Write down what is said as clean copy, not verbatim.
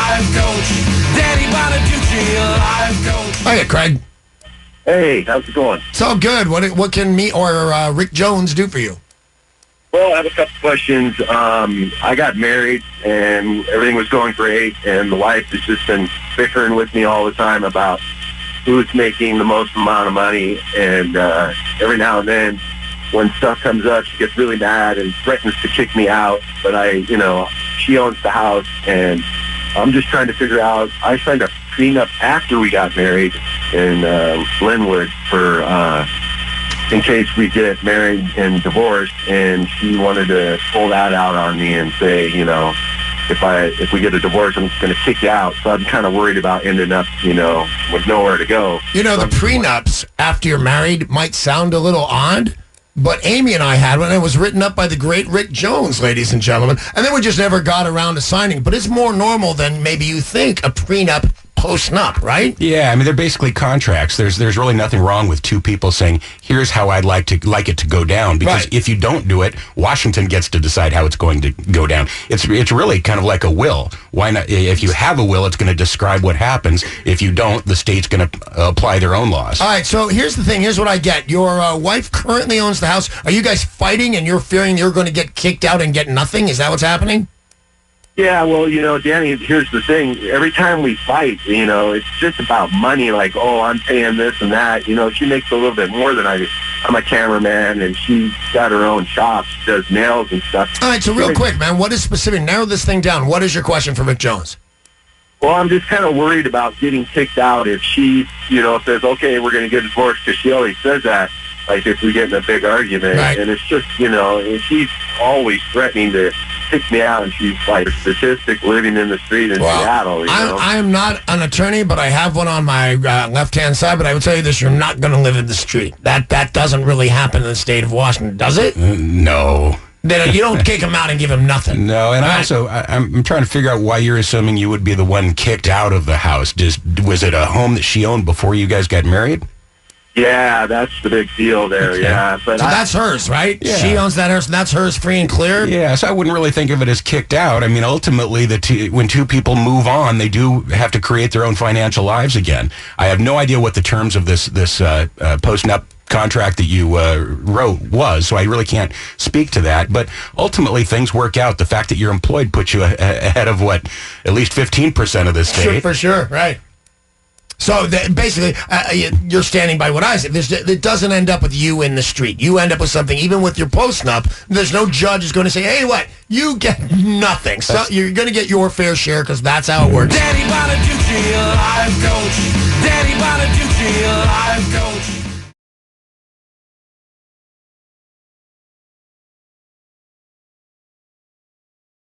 life coach. Danny Bonaduce, life coach. Hiya, Craig. Hey, how's it going? It's all good. What can me or Rick Jones do for you? Well, I have a couple questions. I got married, and everything was going great, and the wife has just been bickering with me all the time about who's making the most amount of money, and every now and then, when stuff comes up, she gets really mad and threatens to kick me out, but she owns the house, and I'm just trying to figure out, I signed a prenup after we got married in Linwood for in case we get married and divorced, and she wanted to pull that out on me and say, if we get a divorce, I'm just going to kick you out. So I'm kind of worried about ending up, with nowhere to go. The prenups after you're married might sound a little odd, but Amy and I had one. It was written up by the great Rick Jones, ladies and gentlemen, and then we just never got around to signing. But it's more normal than maybe you think, a prenup post-nup, right? Yeah, I mean, they're basically contracts. There's really nothing wrong with two people saying, here's how I'd like it to go down. Because if you don't do it, Washington gets to decide how it's going to go down. It's really kind of like a will. Why not? If you have a will, it's going to describe what happens. If you don't, the state's going to apply their own laws. All right, so here's the thing. Here's what I get. Your wife currently owns the house. Are you guys fighting and you're fearing you're going to get kicked out and get nothing? Is that what's happening? Yeah, well, Danny, here's the thing. Every time we fight, it's just about money, like, oh, I'm paying this and that. She makes a little bit more than I do. I'm a cameraman, and she's got her own shop. She does nails and stuff. All right, so real quick, man, what is specific? Narrow this thing down. What is your question for Rick Jones? Well, I'm just kind of worried about getting kicked out if she, says, okay, we're going to get divorced, because she always says that, like, if we get in a big argument. Right. And it's just, and she's always threatening to kick me out, and she's like a statistic living in the street in Seattle. I am not an attorney, but I have one on my left-hand side, but I would tell you this, you're not going to live in the street. That doesn't really happen in the state of Washington, does it? No. You don't kick him out and give him nothing. No, and I'm trying to figure out why you're assuming you would be the one kicked out of the house. Was it a home that she owned before you guys got married? Yeah, that's the big deal there, okay. Yeah. But so that's hers, right? Yeah. She owns that house, and that's hers free and clear? Yeah, so I wouldn't really think of it as kicked out. I mean, ultimately, when two people move on, they do have to create their own financial lives again. I have no idea what the terms of this post-nup contract that you wrote was, so I really can't speak to that. But ultimately, things work out. The fact that you're employed puts you ahead of, at least 15% of the state? Sure, for sure, right. So basically, you're standing by what I said. It doesn't end up with you in the street. You end up with something, even with your post-nup, there's no judge is going to say, hey, what? You get nothing. So you're going to get your fair share because that's how it works. Danny Bonaduce, life coach. Danny Bonaduce, life coach.